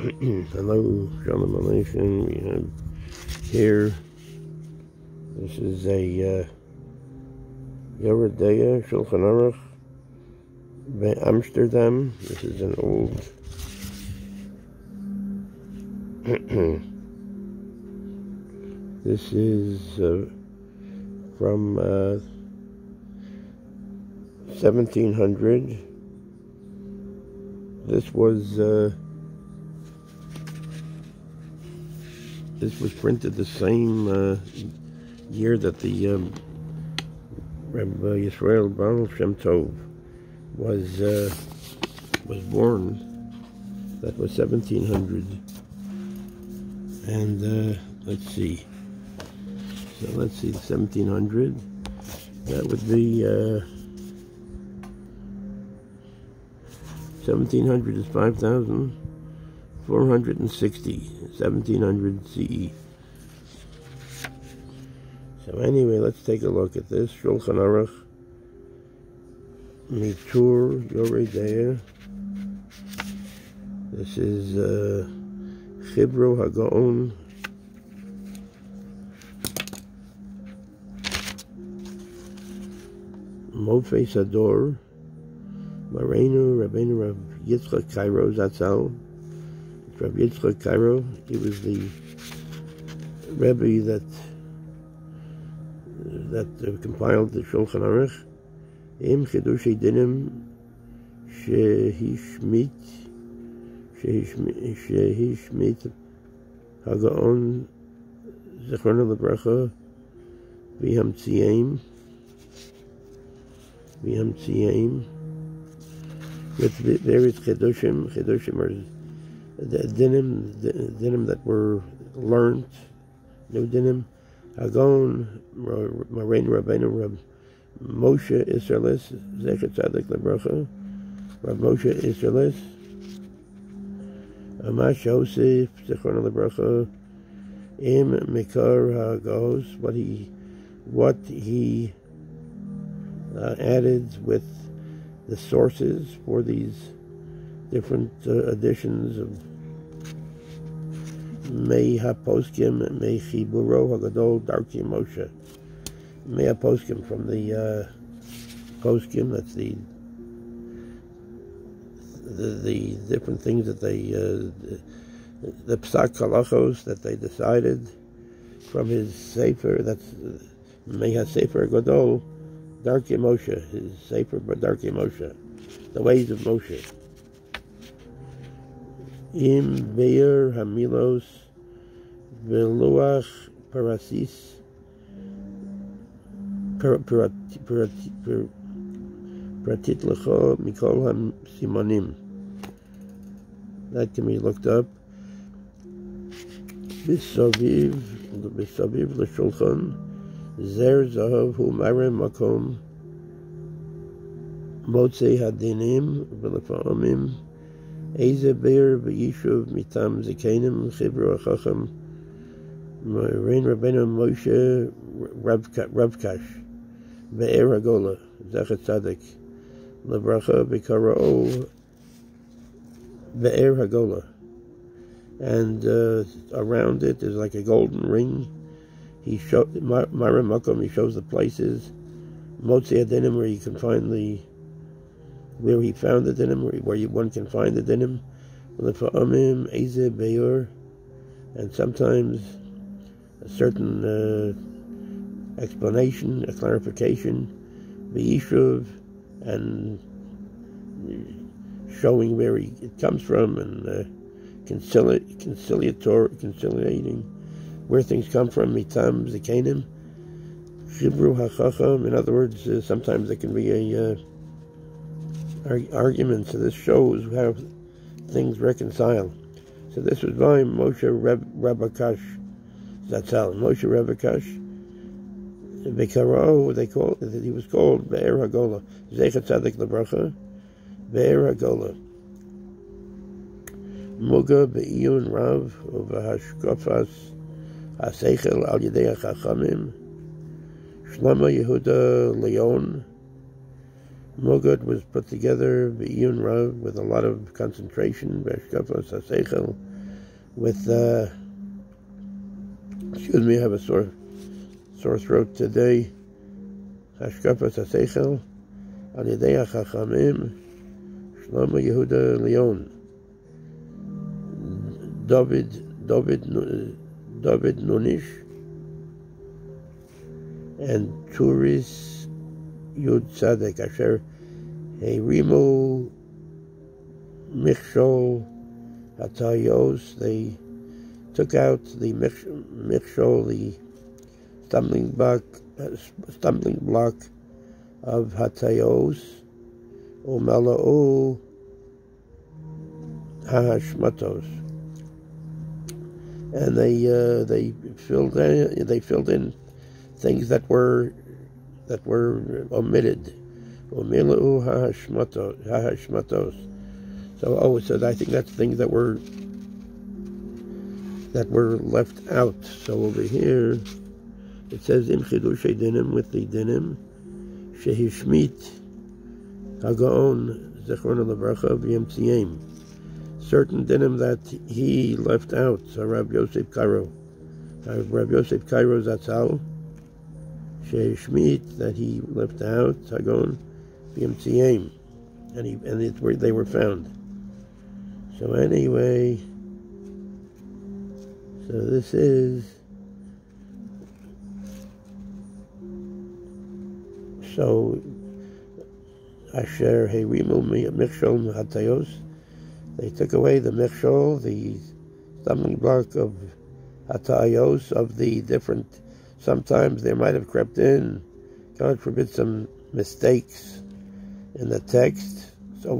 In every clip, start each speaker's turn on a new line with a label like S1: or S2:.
S1: Hello, Shalom Aleichem. We have here, this is a Yoredeya, Shulchan Aruch, Amsterdam. This is an old this is from 1700. This was printed the same year that the Rabbi Yisrael Baal Shem Tov was born. That was 1700. And let's see. So let's see, 1700. That would be 1700 is 5,460, 1700 CE. So anyway, let's take a look at this. Shulchan Aruch, Mitur Yoredeya. This is Chibro Hagaon. Mofei Sador. Rabbeinu Rav Yitzchak Cairo Zatzal. Rav Yitzchak Cairo, he was the Rebbe that compiled the Shulchan Aruch. Im Chidushi Dinim Shehishmit Hagaon Zechrona Lebracha V'hamtziim with various chidushim are the dinim that were learned, new dinim. Hagon, Morain Rabbeinu Rab Moshe Israelis, Zecher Tzadik Lebracha, Rab Moshe Israelis, Amash Yosef, Zechron Lebracha, Im Mikar HaGos, what he added with the sources for these different editions of Mei HaPoskim, Mei Chiburo HaGadol, Darki Moshe. Mei HaPoskim from the Poskim, that's the different things that they, the Psak Halachos that they decided from his Sefer, that's Mei HaSefer Gadol, Darki Moshe, his Sefer Darki Moshe, the ways of Moshe. Im Beir Hamilos Veluach Parasis Pratitlecho Mikol Ham Simonim. That can be looked up. Bisaviv L'Shulchan Zer Zahav Hu Marem Makom Motzei Hadinim V'Lefa'amim Eze Beir V'Yishuv Mitam Zikenim Chibro HaChacham Morain Rabbeinu Moshe Rabkash Be'er HaGola Zecher Tzadik Lebracha B'Kara'o Be'er HaGola, and around it is like a golden ring. He shows Mara Makom. He shows the places Motzei Adinim where you can find where he found the dinim, where one can find the dinim. L'fa'amim Eze Be'er, and sometimes a certain explanation, a clarification, V'Yishuv, and showing where it comes from, and conciliating where things come from. Mitam Zikenim Chibru HaChacham. In other words, sometimes there can be arguments. So this shows how things reconcile. So this was by Moshe Rabakash Zatzal. Moshe Rabakash Bekaro, he was called Be'er HaGola, Zecher Tzadik Lebracha, Be'er HaGola. Muga Be'iyun Rav Uv'Hashkofas HaSeichel Al Yedei HaChachamim Shlama Yehuda Leon. Mugad was put together, Be'iyun Rav, with a lot of concentration, Hashkofas HaSeichel with excuse me, I have a sore throat today. Hashkafas HaSeichel Al Yedei HaChachamim Shlomo Yehuda Leon David Nunish and Turis Yud Tzadek Asher Heirimu Michshol Hatayos. They took out the Michshol, the stumbling block of Hatayos, Umala'u Hashmatos, and they filled in things that were omitted. Umala'u Hashmatos. So I think that's things that were left out. So over here it says Im Chidushay Dinim, with the Dinim Shehishmit Hagaon Zechron Lebracha B'Yemtziyim, certain Dinim that he left out. So Rabbi Yosef Karo Zatzal Shehishmit, that he left out Hagaon B'Yemtziyim, and it's where they were found. So anyway, so this is, so Asher Heirimu Michshol Hatayos, they took away the Michshol, the stumbling block of Hatayos, of the different, sometimes there might have crept in, God forbid, some mistakes in the text, so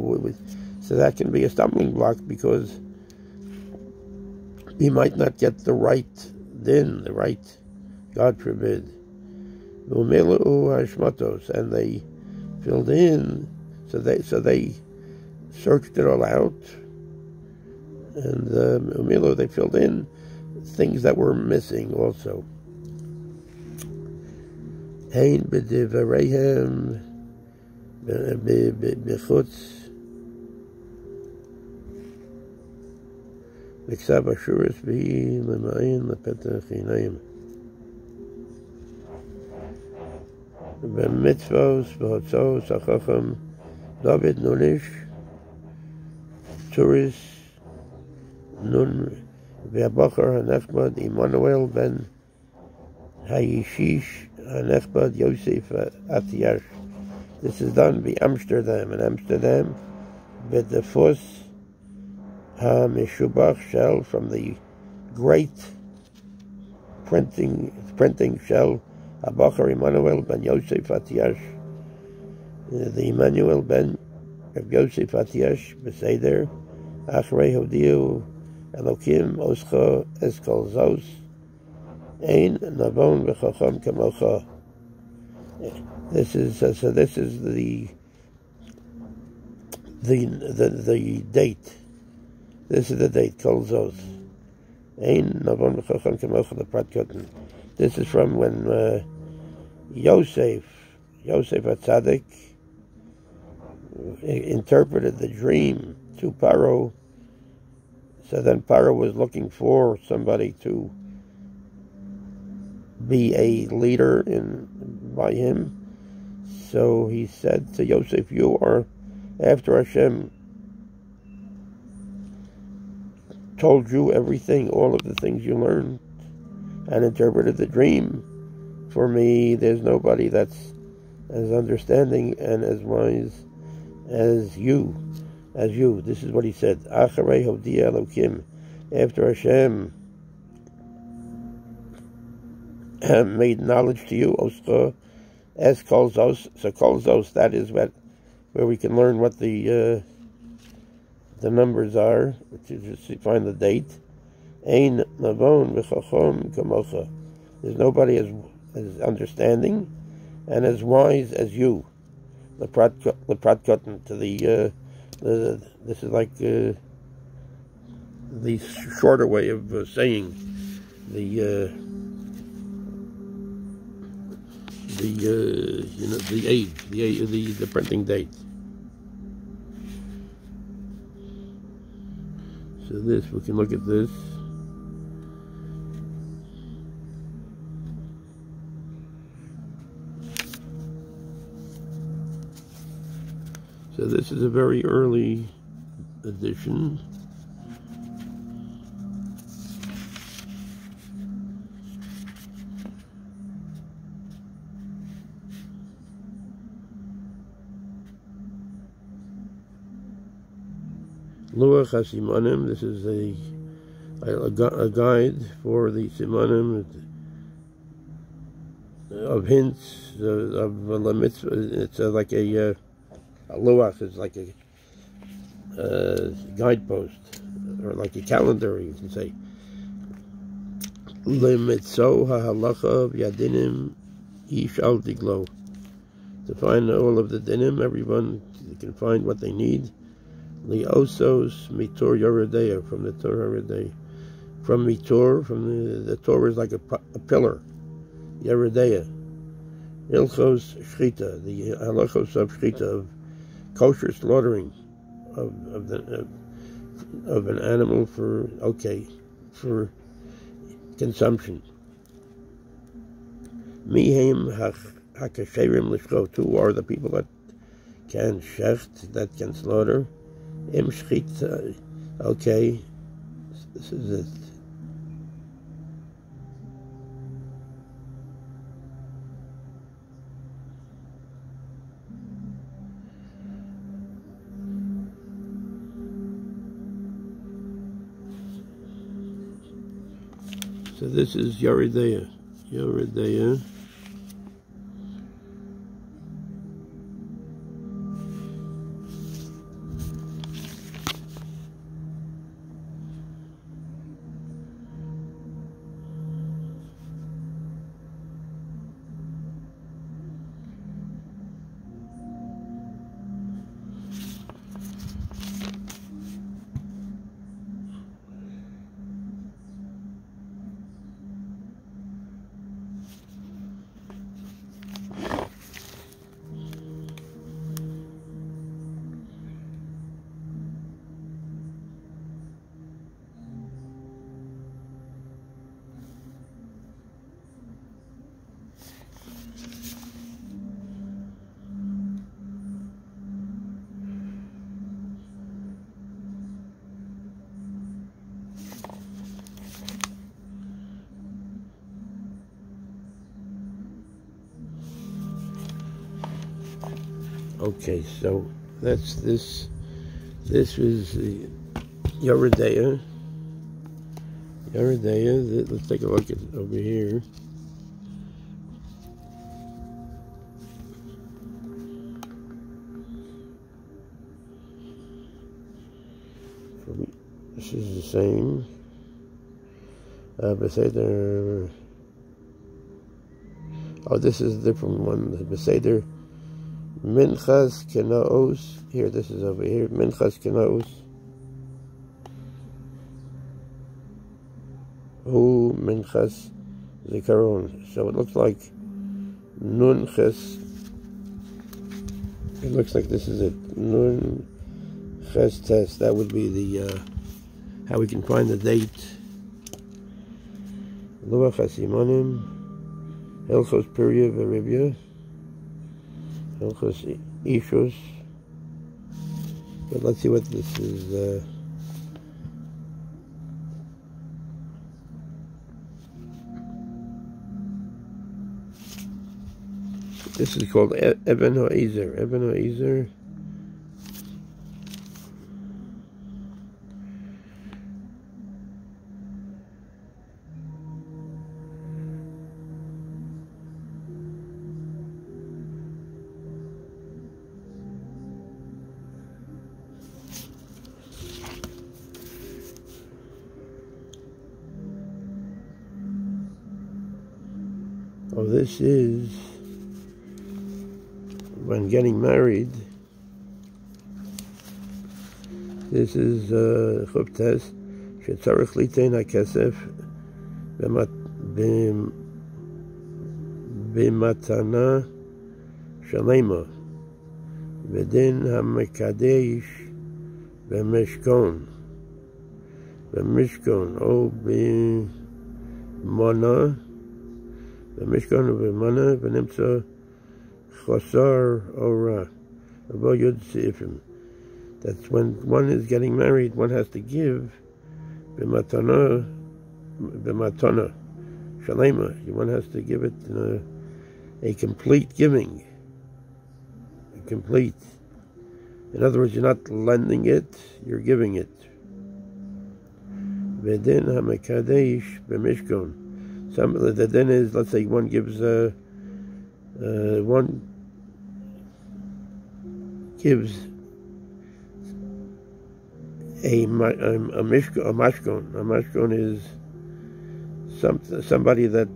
S1: that can be a stumbling block, because he might not get the right din, the right, God forbid. And they filled in, so they searched it all out, and they filled in things that were missing also. Hein b'divareihem b'chutz Miksav Ashuris B'i L'Ma'in L'Petach Yinayim B'mitzvos B'hotzos HaChacham David Nunish Turis Nun V'Abachar HaNechbad Immanuel Ben Hayishish HaNechbad Yosef Atiyash. This is done by Amsterdam. In Amsterdam, B'Defus Ha-Meshubach shell, from the great printing shell, Abachar Immanuel ben Yosef Atiyash, the Immanuel ben Yosef Atiyash, Beseder, Achrei Hodiu Elokim Oscha Eskal Zos, Ein Navon V'Chacham Kamocha. This is the date. This is the date, Kol Zos. Ein Navon V'Chacham Kamocha, the Prat Kotan. This is from when Yosef HaTzadik interpreted the dream to Paro. So then Paro was looking for somebody to be a leader by him. So he said to Yosef, you are after Hashem told you everything, all of the things you learned and interpreted the dream. For me, there's nobody that's as understanding and as wise as you. This is what he said. Acharei Hodia Elokim, after Hashem made knowledge to you, Oscha Es Kol Zos. So Kol Zos, that is where we can learn what the numbers are, to just find the date. Ein Navon V'Chacham Kamocha. There's nobody as understanding and as wise as you. The Prat Kotan to the this is like the shorter way of saying the age, the printing date. So this, we can look at this. So this is a very early edition. Luach HaSimanim. This is a guide for the Simanim of hints of limits. It's like a luach. It's like a guidepost, or like a calendar, you can say. Limitzo hahalacha yadinim ish al diglo. To find all of the dinim, everyone can find what they need. Liosos mitor yoredeya, from the Torah yoredeya. From mitor, from the Torah is like a pillar. Yoredeya. Ilchos shchita, the halachos of shchita, of kosher slaughtering of an animal for consumption. Mihem hakasherim lishchot. Who are the people that can shecht, that can slaughter? Im shchita. Okay, this is it. So this is Yoredeya. Yoredeya. Okay, so that's this. This was the Yoredeya. Yoredeya. Let's take a look at over here. This is the same. Beseder. Oh, this is a different one. The Beseder. Minchas Kenaos. Here, this is over here. Minchas Kenaos. Hu Minchas Zikaron. So it looks like Nun Ches. It looks like this is it. Nun Ches Test. That would be the how we can find the date. Luach HaSimanim. Elchos Period Veribia. Elchos Ishus. But let's see what this is. This is called Eben Ha'ezer. Eben Ha'ezer. Oh, this is when getting married. This is Chuptes shetzarich litein hakesef b'matana shalema v'din hamekadesh b'mishkon o b'mona b'mishkon u'b'mona v'nimtza chosar ora That's when one is getting married, one has to give b'matana shalema. One has to give it a complete giving. Complete. In other words, you're not lending it, you're giving it. V'din hamekadesh b'mishkon. The din is, let's say, one gives a mashkon. A mashkon is somebody that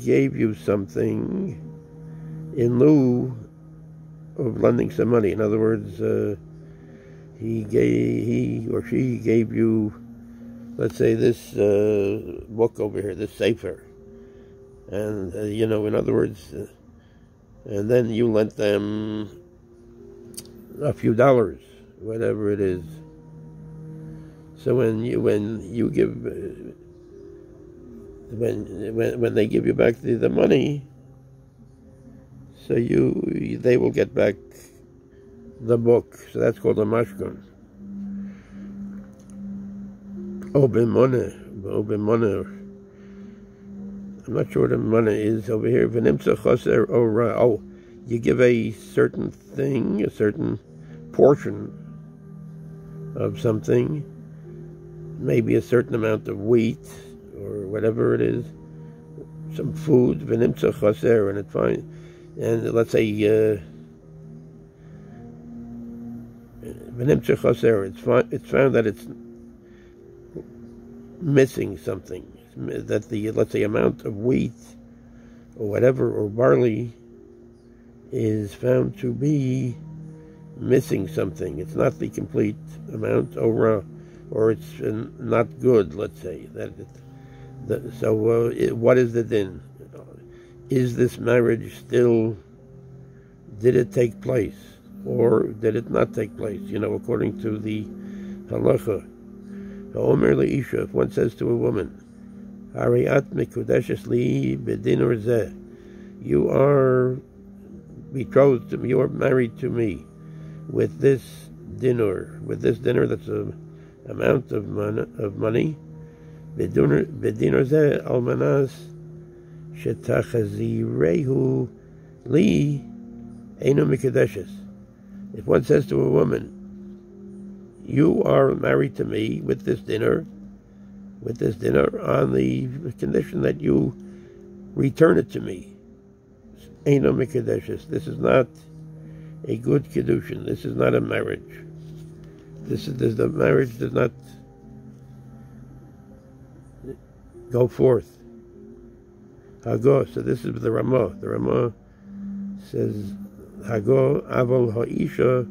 S1: gave you something in lieu of lending some money. In other words, he or she gave you, let's say, this book over here, this sefer, and in other words, and then you lent them a few dollars, whatever it is. So when you give, when they give you back the money, so they will get back the book. So that's called a mashkon. Obimone. I'm not sure what a money is over here. You give a certain thing, a certain portion of something, maybe a certain amount of wheat or whatever it is, some food, v'nimtza chaser, and and let's say v'nimtza chaser, it's found that it's missing something, that the, let's say, amount of wheat or whatever, or barley, is found to be missing something. It's not the complete amount, or it's not good, let's say. What is the din? Is this marriage still, did it take place, or did it not take place, according to the halacha? Ha'omer le'isha, if one says to a woman, Hariat mikudeshes li b'dinur zeh, you are betrothed to me, you are married to me with this dinner that's an amount of money, b'dinur zeh almanas shetachazirehu li einu mikudeshes. If one says to a woman, you are married to me with this dinner on the condition that you return it to me. Eino mikudeshes. This is not a good kiddushin. This is not a marriage. The marriage does not go forth. Hago. So this is the Ramah. The Ramah says, Hago avol ha'isha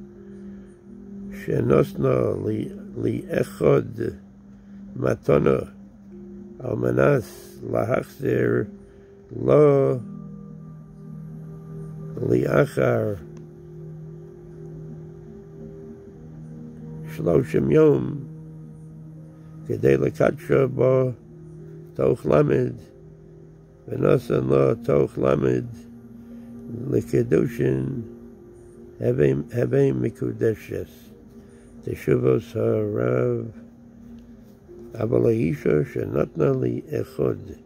S1: shenosna li echod matana almanas lahachzir lo liachar shloshim yom kedei lekadsha ba toch lamed v'nosan lo toch lamed likedushin Hevei mikudeshes teshuvos harav avalaisha shenatna li echod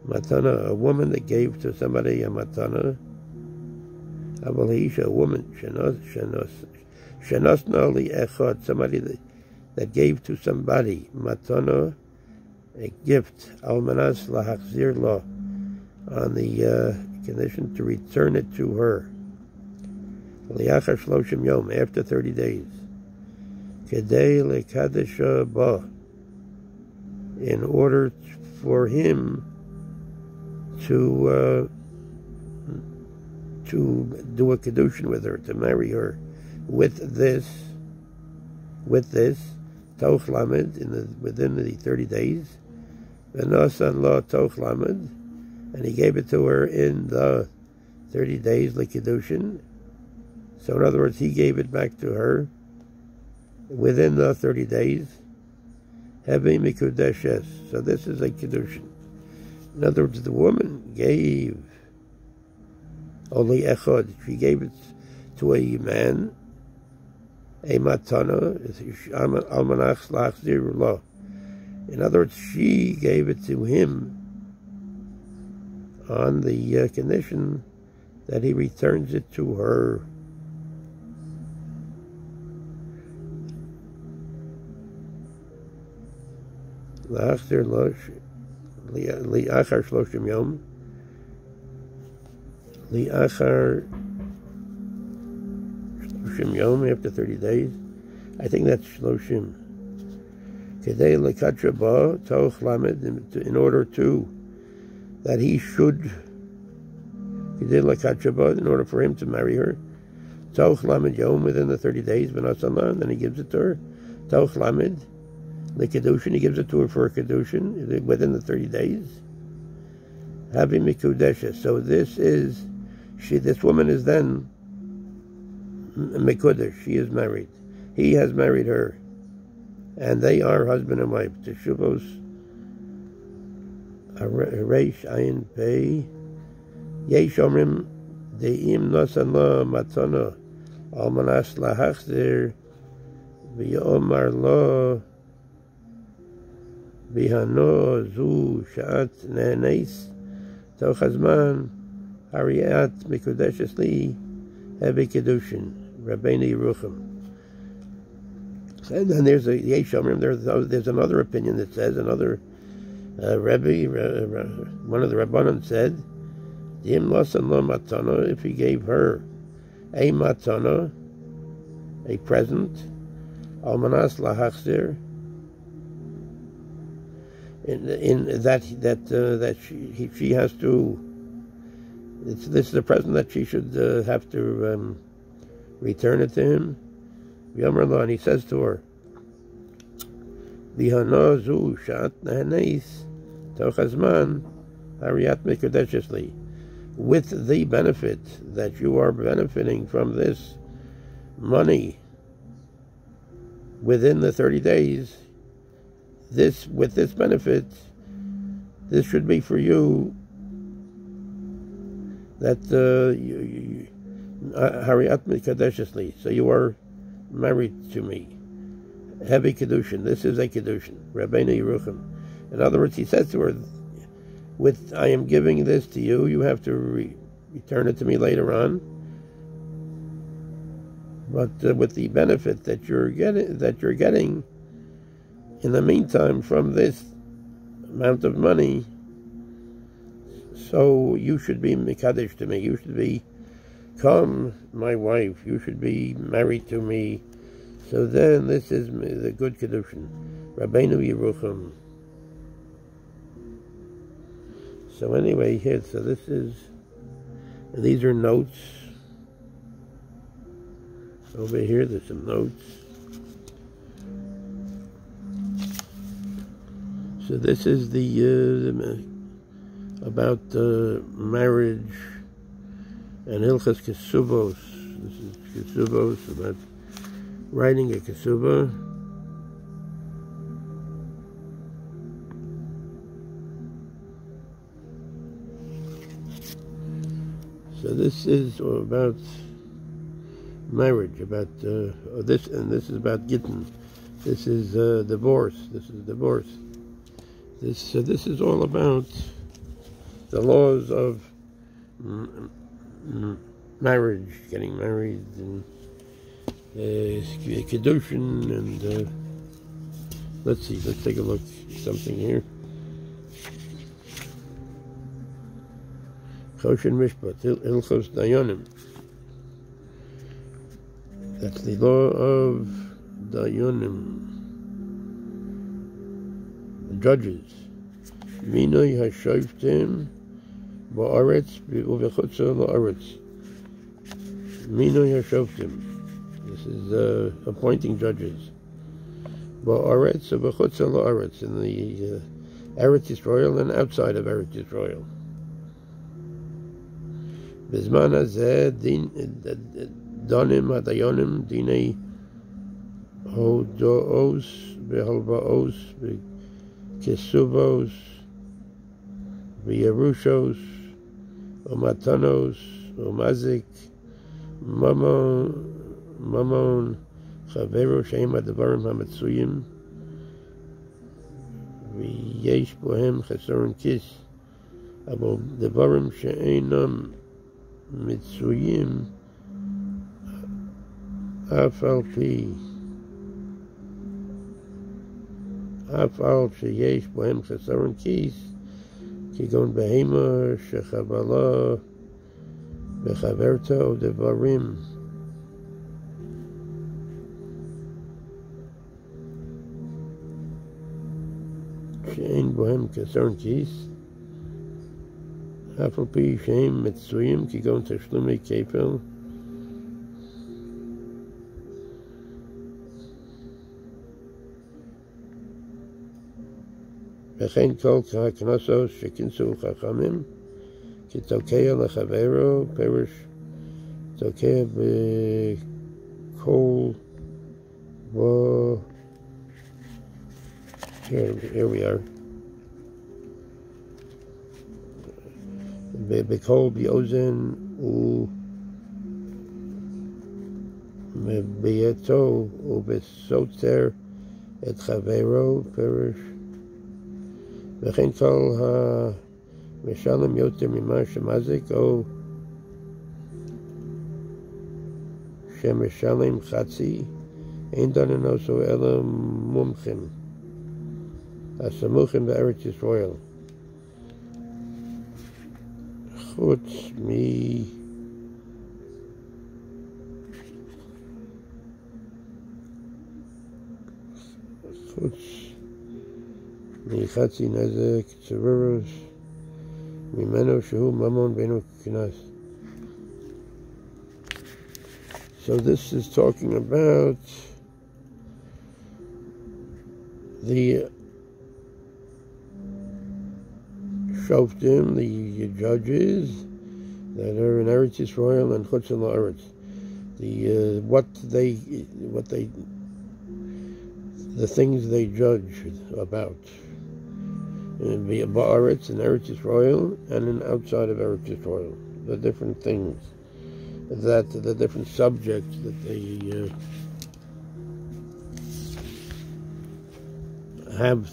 S1: matana, a woman that gave to somebody a matana, avalaisha, a woman shenasna li echod, somebody that gave to somebody matana, a gift, almanas lahachzir lo, on the condition to return it to her. Liachar shloshim yom, after 30 days. Kedei lekadesha ba, in order for him to do a kedushin with her, to marry her with this toch lamed, within the 30 days. V'nosan lo toch lamed, and he gave it to her in the 30 days lekidushin. So in other words, he gave it back to her within the 30 days. Hevei mikudeshes. So this is a kedushin. In other words, the woman gave only echod. She gave it to a man a matana, almanach lachzir lo. In other words, she gave it to him on the condition that he returns it to her. Lachzir lo li'achar shloshim yom. Li'achar shloshim yom, after 30 days. I think that's shloshim. Kedei lekatra ba toch lamed, in order to that he should. Kedei lekatra ba, in order for him to marry her. Toch lamed yom, within the 30 days. V'nasalan, then he gives it to her. Toch lamed lekadushin, he gives it to her for a kedushin within the 30 days. Having mikudesha. So this is. This woman is then mekudesh. She is married. He has married her, and they are husband and wife. Teshuvos reish ayin pei yesh omrim deim nasan lo matana almanas lahachzir v'yomar lo bihano zu shat nehenes toch hazman Hariyat Mikudeshes Li Heavy Kedushin Rabbeinu Yerucham. And then there's a Yeshomrim. There's another opinion that says, another Rebbe, one of the Rabbanon said, Dim Lasan Lo Matana, if he gave her a Matana, a present, Almanas Lahachzir, in that she has to. This is a present that she should have to return it to him. And he says to her, with the benefit that you are benefiting from this money within the 30 days, with this benefit, this should be for you. That Hariyat Mikadeshesli, so you are married to me. Heavy Kedushin, this is a Kedushin, Rabbeinu Yerucham. In other words, he says to her, I am giving this to you, you have to return it to me later on. But with the benefit that you're getting in the meantime from this amount of money, so you should be Mikadesh to me. You should become my wife. You should be married to me. So then this is the good Kedushin. Rabbeinu Yerucham. So anyway, here, so these are notes. Over here, there's some notes. So this is the about marriage and Hilchas Kesubos. This is Kesubos, about writing a Kesuba. So this is about marriage, about this, and this is about Gittin. This is divorce. This is divorce. This is all about the laws of marriage, getting married, and Kedushin, and let's take a look at something here. Choshen Mishpat, Ilchos Dayanim. That's the law of Dayanim, judges. Minoi HaShoftim Ba'aretz U'Vechutza La'aretz. Minoi HaShoftim. This is appointing judges. Ba'aretz U'Vechutza La'aretz, in the Eretz Yisrael and outside of Eretz Yisrael. Bizman hazeh danim hadayonim dinei hodoos behalbaos bekesubos beyerushos omatanos omazik mamon חברו שהם הדברים המצויים ויש בהם חסרון כיס, אבל דברים שאינם מצויים אף על שיש בהם חסרון כיס, כגון בהמה שחבלה בחברתה או דברים שאין בהם חסרון כיס, אף על פי שהם מצויים, כגון תשלומי כפל, וכן כל הקנסות שכינסו חכמים, כתוקע לחברו, פירוש תוקע בכל here we are. בקול באוזן ובביתו ובסותר את חברו, פירוש וכן כל המשלם יותר ממה שמזיק או שמשלם חצי, אין דנן עושו אלא מומחים הסמוכים בארץ ישראל, חוץ מחצי נזק צרורוס ממנו שהוא ממון בינו כנס. So this is talking about the Shoftim, the judges that are in Eretz Yisrael and Chutz La'aretz. The things they judge about in Ba'aretz, in Eretz Yisrael, and in outside of Eretz Yisrael. The different things, the different subjects that they have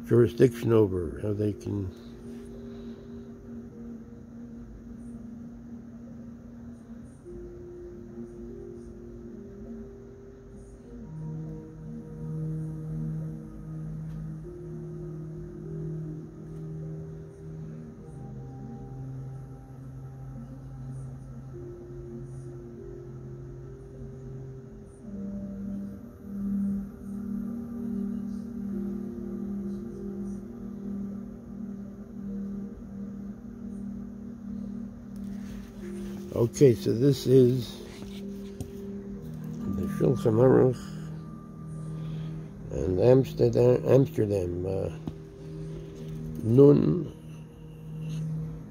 S1: jurisdiction over, how they can Okay, so this is the Shulchan Aruch and Amsterdam Nun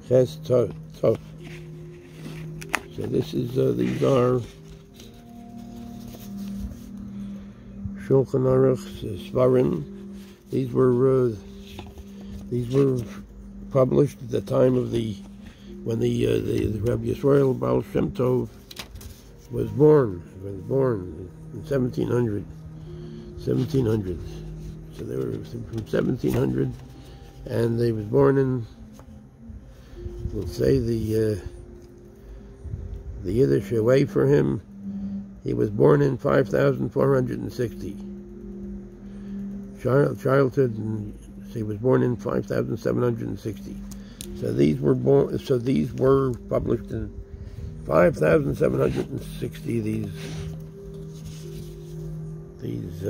S1: Ches Tov. So this is these are Shulchan Aruch Svarim. These were published at the time of when the Rabbi Yisrael Baal Shem Tov was born. He was born in 1700. So they were from 1700, and they was born in, we'll say the Yiddish way for him. He was born in 5460. Childhood, and he was born in 5760. So these were published in 5760. These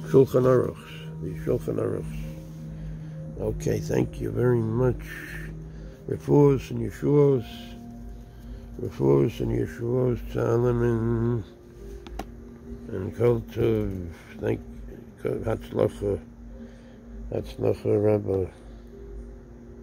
S1: Shulchan Aruch. Okay, thank you very much. Refuos and Yeshuos, Tzalem and Kol Tov. Thank Hatzlacha, Rabbi.